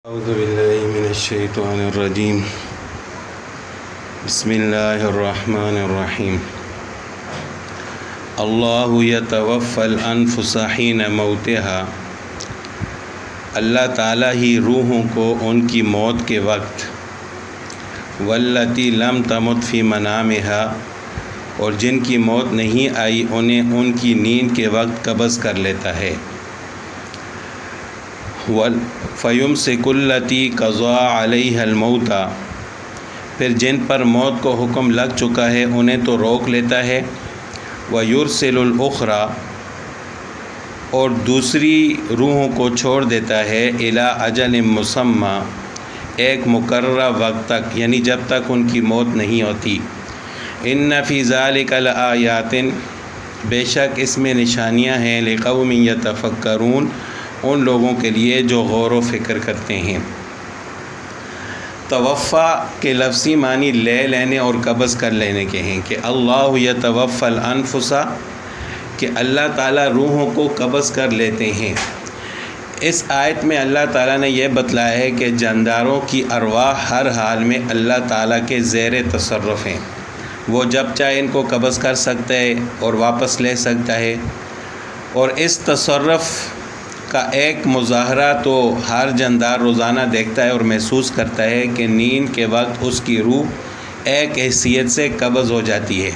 اعوذ باللہ من الشیطان الرجیم بسم اللہ الرحمن الرحیم اللہ یتوفی الانفس حین موتها اللہ تعالیٰ ہی روحوں کو ان کی موت کے وقت واللتی لم تمت فی منامها اور جن کی موت نہیں آئی انہیں ان کی نیند کے وقت قبض کر لیتا ہے فَيُمْسِكُ الَّتِي قَضَىٰ عَلَيْهَا الْمَوْتَ پھر جن پر موت کو حکم لگ چکا ہے انہیں تو روک لیتا ہے وَيُرْسِلُ الْأُخْرَىٰ اور دوسری روحوں کو چھوڑ دیتا ہے إِلَىٰ أَجَلٍ مُّسَمًّى ایک مقررہ وقت تک، یعنی جب تک ان کی موت نہیں ہوتی۔ إِنَّ فِي ذَلِكَ لَآيَاتٍ بے شک اس میں نشانیاں ہیں لِقَوْمٍ يَتَفَكَّرُونَ ان لوگوں کے لیے جو غور و فکر کرتے ہیں۔ توفیٰ کے لفظی معنی لے لینے اور قبض کر لینے کے ہیں کہ اللہ یتوفی الانفس کہ اللہ تعالیٰ روحوں کو قبض کر لیتے ہیں۔ اس آیت میں اللہ تعالیٰ نے یہ بتلایا ہے کہ جانداروں کی ارواح ہر حال میں اللہ تعالیٰ کے زیر تصرف ہیں، وہ جب چاہے ان کو قبض کر سکتا ہے اور واپس لے سکتا ہے، اور اس تصرف کا ایک مظاہرہ تو ہر جاندار روزانہ دیکھتا ہے اور محسوس کرتا ہے کہ نیند کے وقت اس کی روح ایک حیثیت سے قبض ہو جاتی ہے،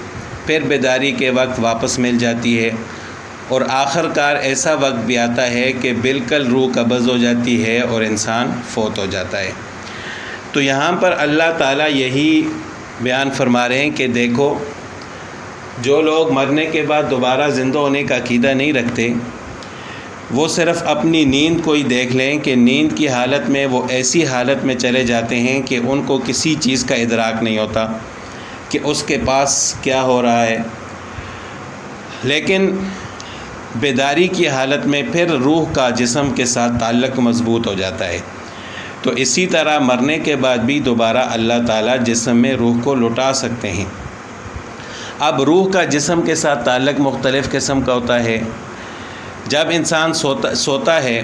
پھر بیداری کے وقت واپس مل جاتی ہے، اور آخر کار ایسا وقت بھی آتا ہے کہ بالکل روح قبض ہو جاتی ہے اور انسان فوت ہو جاتا ہے۔ تو یہاں پر اللہ تعالیٰ یہی بیان فرما رہے ہیں کہ دیکھو، جو لوگ مرنے کے بعد دوبارہ زندہ ہونے کا عقیدہ نہیں رکھتے، وہ صرف اپنی نیند کو ہی دیکھ لیں کہ نیند کی حالت میں وہ ایسی حالت میں چلے جاتے ہیں کہ ان کو کسی چیز کا ادراک نہیں ہوتا کہ اس کے پاس کیا ہو رہا ہے، لیکن بیداری کی حالت میں پھر روح کا جسم کے ساتھ تعلق مضبوط ہو جاتا ہے۔ تو اسی طرح مرنے کے بعد بھی دوبارہ اللہ تعالیٰ جسم میں روح کو لوٹا سکتے ہیں۔ اب روح کا جسم کے ساتھ تعلق مختلف قسم کا ہوتا ہے۔ جب انسان سوتا ہے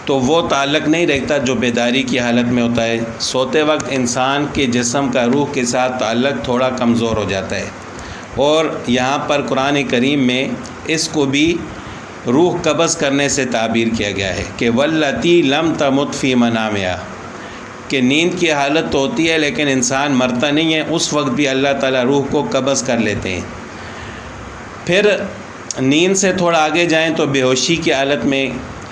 تو وہ تعلق نہیں رکھتا جو بیداری کی حالت میں ہوتا ہے۔ سوتے وقت انسان کے جسم کا روح کے ساتھ تعلق تھوڑا کمزور ہو جاتا ہے، اور یہاں پر قرآن کریم میں اس کو بھی روح قبض کرنے سے تعبیر کیا گیا ہے کہ وَالَّتِي لَمْ تَمُتْ فِي مَنَامِهَا کہ نیند کی حالت تو ہوتی ہے لیکن انسان مرتا نہیں ہے، اس وقت بھی اللہ تعالیٰ روح کو قبض کر لیتے ہیں۔ پھر نیند سے تھوڑا آگے جائیں تو بے ہوشی کی حالت میں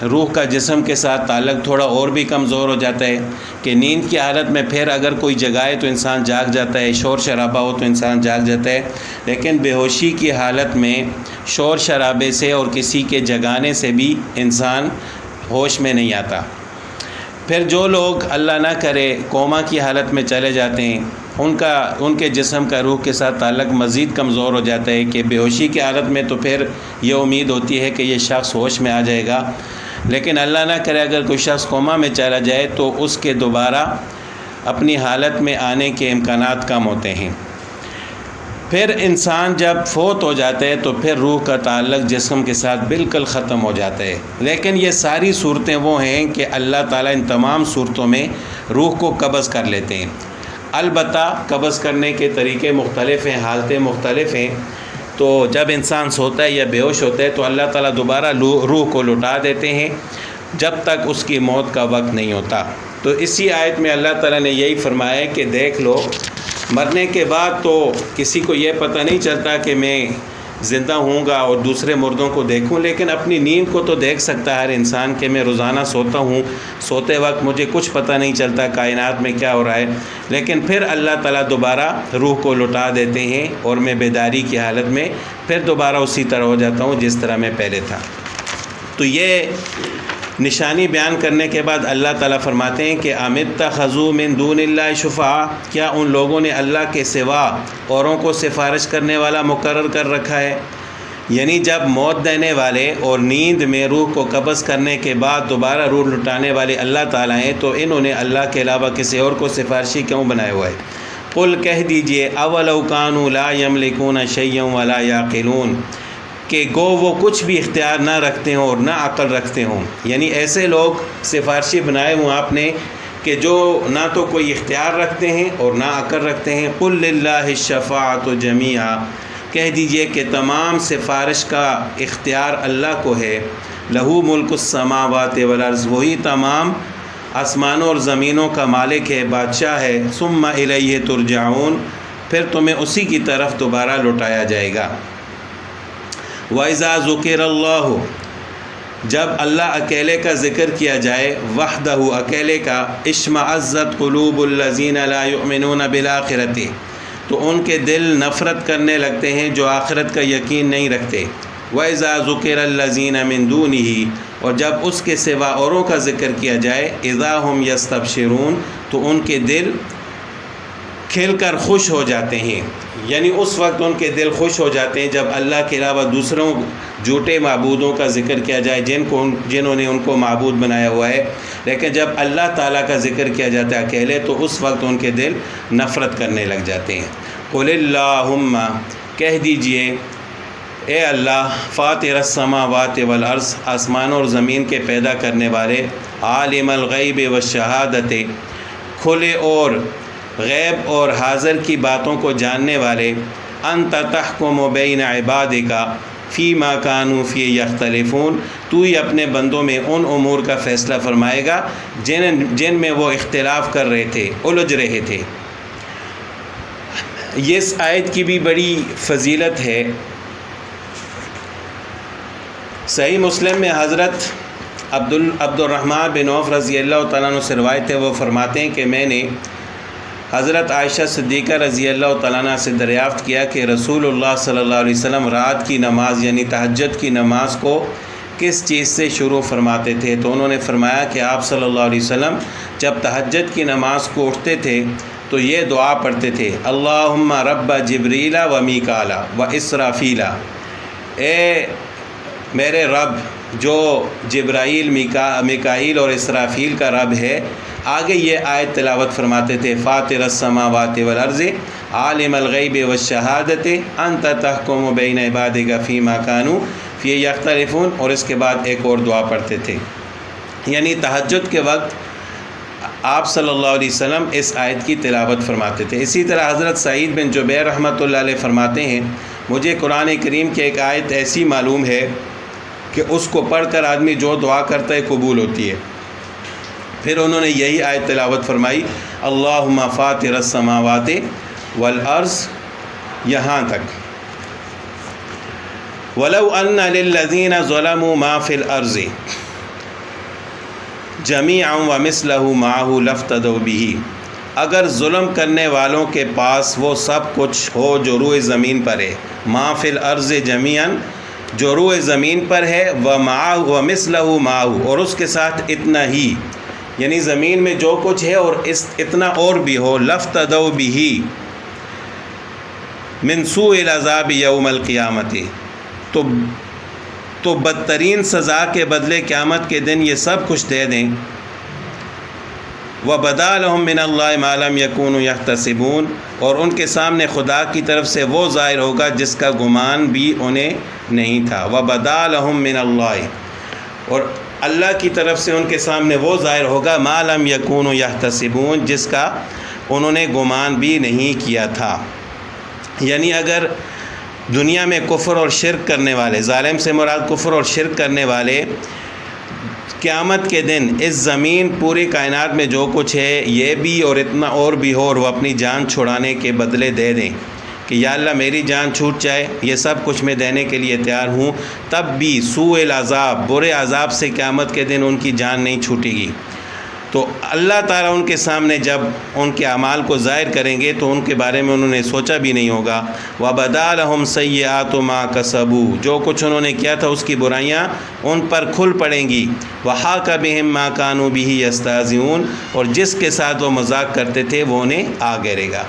روح کا جسم کے ساتھ تعلق تھوڑا اور بھی کمزور ہو جاتا ہے کہ نیند کی حالت میں پھر اگر کوئی جگائے تو انسان جاگ جاتا ہے، شور شرابہ ہو تو انسان جاگ جاتا ہے، لیکن بے ہوشی کی حالت میں شور شرابے سے اور کسی کے جگانے سے بھی انسان ہوش میں نہیں آتا۔ پھر جو لوگ اللہ نہ کرے کوما کی حالت میں چلے جاتے ہیں، ان کے جسم کا روح کے ساتھ تعلق مزید کمزور ہو جاتا ہے کہ بے ہوشی کی حالت میں تو پھر یہ امید ہوتی ہے کہ یہ شخص ہوش میں آ جائے گا، لیکن اللہ نہ کرے اگر کوئی شخص کوما میں چلا جائے تو اس کے دوبارہ اپنی حالت میں آنے کے امکانات کم ہوتے ہیں۔ پھر انسان جب فوت ہو جاتا ہے تو پھر روح کا تعلق جسم کے ساتھ بالکل ختم ہو جاتا ہے، لیکن یہ ساری صورتیں وہ ہیں کہ اللہ تعالیٰ ان تمام صورتوں میں روح کو قبض کر لیتے ہیں۔ البتہ قبض کرنے کے طریقے مختلف ہیں، حالتیں مختلف ہیں۔ تو جب انسان سوتا ہے یا بے ہوش ہوتا ہے تو اللہ تعالیٰ دوبارہ روح کو لوٹا دیتے ہیں جب تک اس کی موت کا وقت نہیں ہوتا۔ تو اسی آیت میں اللہ تعالیٰ نے یہی فرمایا ہے کہ دیکھ لو، مرنے کے بعد تو کسی کو یہ پتہ نہیں چلتا کہ میں زندہ ہوں گا اور دوسرے مردوں کو دیکھوں، لیکن اپنی نیند کو تو دیکھ سکتا ہے ہر انسان کہ میں روزانہ سوتا ہوں، سوتے وقت مجھے کچھ پتہ نہیں چلتا کائنات میں کیا ہو رہا ہے، لیکن پھر اللہ تعالیٰ دوبارہ روح کو لوٹا دیتے ہیں اور میں بیداری کی حالت میں پھر دوبارہ اسی طرح ہو جاتا ہوں جس طرح میں پہلے تھا۔ تو یہ نشانی بیان کرنے کے بعد اللہ تعالیٰ فرماتے ہیں کہ ام اتخذوا من دون اللہ شفعاء کیا ان لوگوں نے اللہ کے سوا اوروں کو سفارش کرنے والا مقرر کر رکھا ہے، یعنی جب موت دینے والے اور نیند میں روح کو قبض کرنے کے بعد دوبارہ روح لٹانے والے اللہ تعالیٰ ہیں، تو انہوں نے اللہ کے علاوہ کسی اور کو سفارشی کیوں بنایا ہوا ہے؟ قل کہہ دیجئے اولو کانوا لا یملکون شیئا ولا یعقلون کہ گو وہ کچھ بھی اختیار نہ رکھتے ہوں اور نہ عقل رکھتے ہوں، یعنی ایسے لوگ سفارشی بنائے ہوں آپ نے کہ جو نہ تو کوئی اختیار رکھتے ہیں اور نہ عقل رکھتے ہیں۔ قل للہ الشفاعۃ جمیعا، کہہ دیجئے کہ تمام سفارش کا اختیار اللہ کو ہے۔ لہو ملک السماوات والارض، وہی تمام آسمانوں اور زمینوں کا مالک ہے، بادشاہ ہے۔ ثم الیہ ترجعون، پھر تمہیں اسی کی طرف دوبارہ لوٹایا جائے گا۔ وَإِذَا ذُكِرَ اللَّهُ، جب اللہ اکیلے کا ذکر کیا جائے، وحدہ اکیلے کا، اشمئزت قلوب الذین لا یؤمنون بالآخرۃ، تو ان کے دل نفرت کرنے لگتے ہیں جو آخرت کا یقین نہیں رکھتے۔ وَإِذَا ذُكِرَ الَّذِينَ مِن دُونِهِ، اور جب اس کے سوا اوروں کا ذکر کیا جائے، اذا ہم یستبشرون، تو ان کے دل کھل کر خوش ہو جاتے ہیں، یعنی اس وقت ان کے دل خوش ہو جاتے ہیں جب اللہ کے علاوہ دوسروں جھوٹے معبودوں کا ذکر کیا جائے جنہوں نے ان کو معبود بنایا ہوا ہے، لیکن جب اللہ تعالیٰ کا ذکر کیا جاتا ہے اکیلے تو اس وقت ان کے دل نفرت کرنے لگ جاتے ہیں۔ قل اللہم، کہہ دیجئے اے اللہ، فاطر السماوات والارض، آسمان اور زمین کے پیدا کرنے والے، عالم الغیب والشہادت، کھلے اور غیب اور حاضر کی باتوں کو جاننے والے، انت تحکم بین عبادک فیما کانوا فیہ یختلفون، تو ہی اپنے بندوں میں ان امور کا فیصلہ فرمائے گا جن میں وہ اختلاف کر رہے تھے، الجھ رہے تھے۔ یہ اس آیت کی بھی بڑی فضیلت ہے۔ صحیح مسلم میں حضرت عبد الرحمن بن عوف رضی اللہ تعالیٰ عنہ سے روایت ہے، وہ فرماتے ہیں کہ میں نے حضرت عائشہ صدیقہ رضی اللہ تعالیٰ عنہ سے دریافت کیا کہ رسول اللہ صلی اللہ علیہ وسلم رات کی نماز یعنی تہجد کی نماز کو کس چیز سے شروع فرماتے تھے؟ تو انہوں نے فرمایا کہ آپ صلی اللہ علیہ وسلم جب تہجد کی نماز کو اٹھتے تھے تو یہ دعا پڑھتے تھے، اللہم رب جبریل و میکال و اسرافیل، اے میرے رب جو جبرائیل، میکائیل اور اسرافیل کا رب ہے۔ آگے یہ آیت تلاوت فرماتے تھے، فاطر السماوات والارض عالم الغیب والشہادت انت تحکم بین عبادک فیما کانوا فیہ یختلفون، اور اس کے بعد ایک اور دعا پڑھتے تھے۔ یعنی تہجد کے وقت آپ صلی اللہ علیہ وسلم اس آیت کی تلاوت فرماتے تھے۔ اسی طرح حضرت سعید بن جبیر رحمۃ اللہ علیہ فرماتے ہیں، مجھے قرآن کریم کی ایک آیت ایسی معلوم ہے کہ اس کو پڑھ کر آدمی جو دعا کرتا ہے قبول ہوتی ہے۔ پھر انہوں نے یہی آیت تلاوت فرمائی، اللہم فاطر السماوات والارض، یہاں تک، وَلَوْ أَنَّ لِلَّذِينَ ظَلَمُوا مَا فِي الْأَرْضِ جَمِيعًا وَمِثْلَهُ مَعَهُ لَافْتَدَوْا بِهِ، اگر ظلم کرنے والوں کے پاس وہ سب کچھ ہو جو روئے زمین پر ہے، ما فی الارض جمیعاً، جو روئے زمین پر ہے، وَمِثْلَهُ مَعَهُ، اور اس کے ساتھ اتنا ہی، یعنی زمین میں جو کچھ ہے اور اتنا اور بھی ہو، لَافْتَدَوْا بِهِ مِنْ سُوءِ الْعَذَابِ یوم القیامۃ، تو بدترین سزا کے بدلے قیامت کے دن یہ سب کچھ دے دیں۔ وَبَدَا لَهُم مِّنَ اللَّهِ مَا لَمْ يَكُونُوا يَحْتَسِبُونَ، اور ان کے سامنے خدا کی طرف سے وہ ظاہر ہوگا جس کا گمان بھی انہیں نہیں تھا۔ وَبَدَا لَهُم مِّنَ اللَّهِ، اور اللہ کی طرف سے ان کے سامنے وہ ظاہر ہوگا مَا لَمْ يَكُونُوا يَحْتَسِبُونَ، جس کا انہوں نے گمان بھی نہیں کیا تھا۔ یعنی اگر دنیا میں کفر اور شرک کرنے والے، ظالم سے مراد کفر اور شرک کرنے والے، قیامت کے دن اس زمین پوری کائنات میں جو کچھ ہے یہ بھی اور اتنا اور بھی ہو، اور وہ اپنی جان چھڑانے کے بدلے دے دیں کہ یا اللہ میری جان چھوٹ جائے، یہ سب کچھ میں دینے کے لیے تیار ہوں، تب بھی سوء العذاب، برے عذاب سے قیامت کے دن ان کی جان نہیں چھوٹے گی۔ تو اللہ تعالیٰ ان کے سامنے جب ان کے اعمال کو ظاہر کریں گے تو ان کے بارے میں انہوں نے سوچا بھی نہیں ہوگا۔ وَبَدَا لَهُمْ سَيِّئَاتُ مَا كَسَبُوا، جو کچھ انہوں نے کیا تھا اس کی برائیاں ان پر کھل پڑیں گی۔ وَحَاقَ بِهِم مَا كَانُوا بِهِ يَسْتَهْزِئُونَ، اور جس کے ساتھ وہ مذاق کرتے تھے وہ انہیں آ گرے گا۔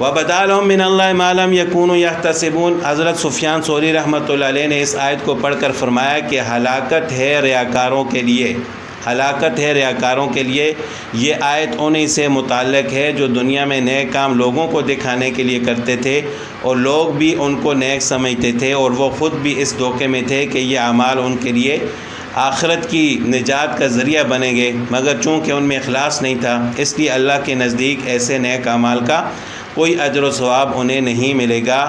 وَبَدَا لَهُم مِّنَ اللَّهِ مَا لَمْ يَكُونُوا يَحْتَسِبُونَ، حضرت سفیان ثوری رحمۃ اللہ علیہ نے اس آیت کو پڑھ کر فرمایا کہ ہلاکت ہے ریاکاروں کے لیے، ہلاکت ہے ریاکاروں کے لیے۔ یہ آیت انہی سے متعلق ہے جو دنیا میں نیک کام لوگوں کو دکھانے کے لیے کرتے تھے اور لوگ بھی ان کو نیک سمجھتے تھے اور وہ خود بھی اس دھوکے میں تھے کہ یہ اعمال ان کے لیے آخرت کی نجات کا ذریعہ بنیں گے، مگر چونکہ ان میں اخلاص نہیں تھا اس لیے اللہ کے نزدیک ایسے نیک اعمال کا کوئی اجر و ثواب انہیں نہیں ملے گا۔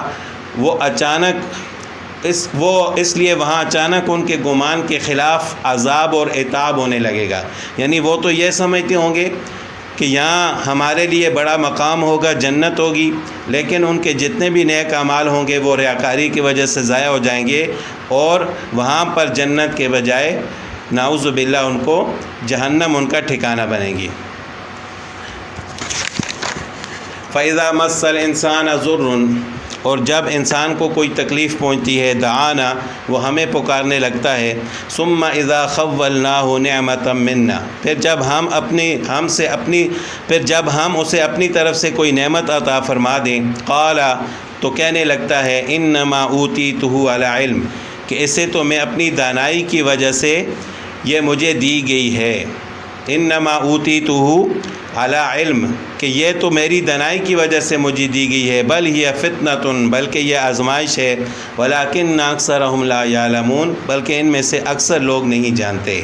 اس لیے وہاں اچانک ان کے گمان کے خلاف عذاب اور عتاب ہونے لگے گا۔ یعنی وہ تو یہ سمجھتے ہوں گے کہ یہاں ہمارے لیے بڑا مقام ہوگا، جنت ہوگی، لیکن ان کے جتنے بھی نیک اعمال ہوں گے وہ ریاکاری کی وجہ سے ضائع ہو جائیں گے اور وہاں پر جنت کے بجائے نعوذ باللہ ان کو جہنم ان کا ٹھکانہ بنے گی۔ فَإِذَا مَسَّ الْإِنسَانَ ضُرٌّ، اور جب انسان کو کوئی تکلیف پہنچتی ہے، دعانا، وہ ہمیں پکارنے لگتا ہے، ثم اذا خولناہ نعمتا منا، پھر جب ہم اسے اپنی طرف سے کوئی نعمت عطا فرما دیں، قال، تو کہنے لگتا ہے، انما اوتیتہ علی علم، کہ اسے تو میں اپنی دانائی کی وجہ سے یہ مجھے دی گئی ہے، انما اوتیتہ علی علم، کہ یہ تو میری دانائی کی وجہ سے مجھے دی گئی ہے، بل ہی فتنۃ، بلکہ یہ آزمائش ہے، ولکن اکثرہم لا یعلمون، بلکہ ان میں سے اکثر لوگ نہیں جانتے۔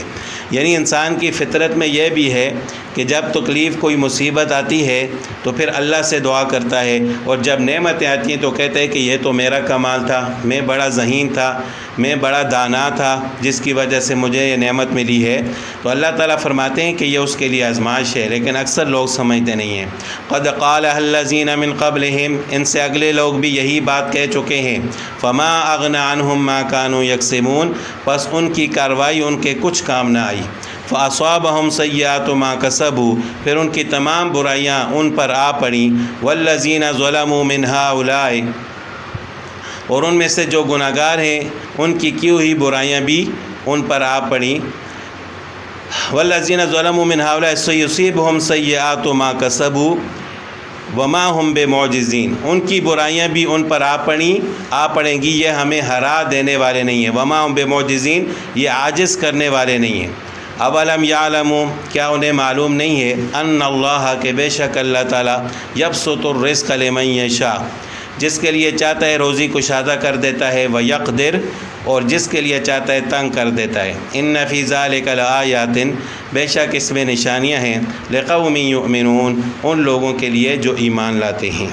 یعنی انسان کی فطرت میں یہ بھی ہے کہ جب تکلیف کوئی مصیبت آتی ہے تو پھر اللہ سے دعا کرتا ہے، اور جب نعمتیں آتی ہیں تو کہتا ہے کہ یہ تو میرا کمال تھا، میں بڑا ذہین تھا، میں بڑا دانا تھا جس کی وجہ سے مجھے یہ نعمت ملی ہے۔ تو اللہ تعالیٰ فرماتے ہیں کہ یہ اس کے لیے آزمائش ہے، لیکن اکثر لوگ سمجھتے نہیں ہیں۔ قد قالها الذین من قبلہم، ان سے اگلے لوگ بھی یہی بات کہہ چکے ہیں، فما اغنی عنہم ما کانوا یکسبون، پس ان کی کارروائی ان کے کچھ کام نہ آئی، فاصابہم سیئات ما کسبوا، پھر ان کی تمام برائیاں ان پر آ پڑیں، والذین ظلموا من ہؤلاء، اور ان میں سے جو گناہگار ہیں ان کی ہوئی برائیاں بھی ان پر آ پڑیں، والذین ظلموا من ہؤلاء سیصیبہم سیئات ما کسبوا وما ہم بمعجزین، ان کی برائیاں بھی ان پر آ پڑیں گی، یہ ہمیں ہرا دینے والے نہیں ہیں، وما ہم بمعجزین، یہ عاجز کرنے والے نہیں ہیں۔ اولم یعلموا، کیا انہیں معلوم نہیں ہے، ان اللہ، کہ بے شک اللہ تعالیٰ، یبسط الرزق لمن یشاء، جس کے لیے چاہتا ہے روزی کشادہ کر دیتا ہے، ویقدر، اور جس کے لیے چاہتا ہے تنگ کر دیتا ہے، ان فی ذلک لآیات، بے شک اس میں نشانیاں ہیں، لقوم یؤمنون، ان لوگوں کے لیے جو ایمان لاتے ہیں۔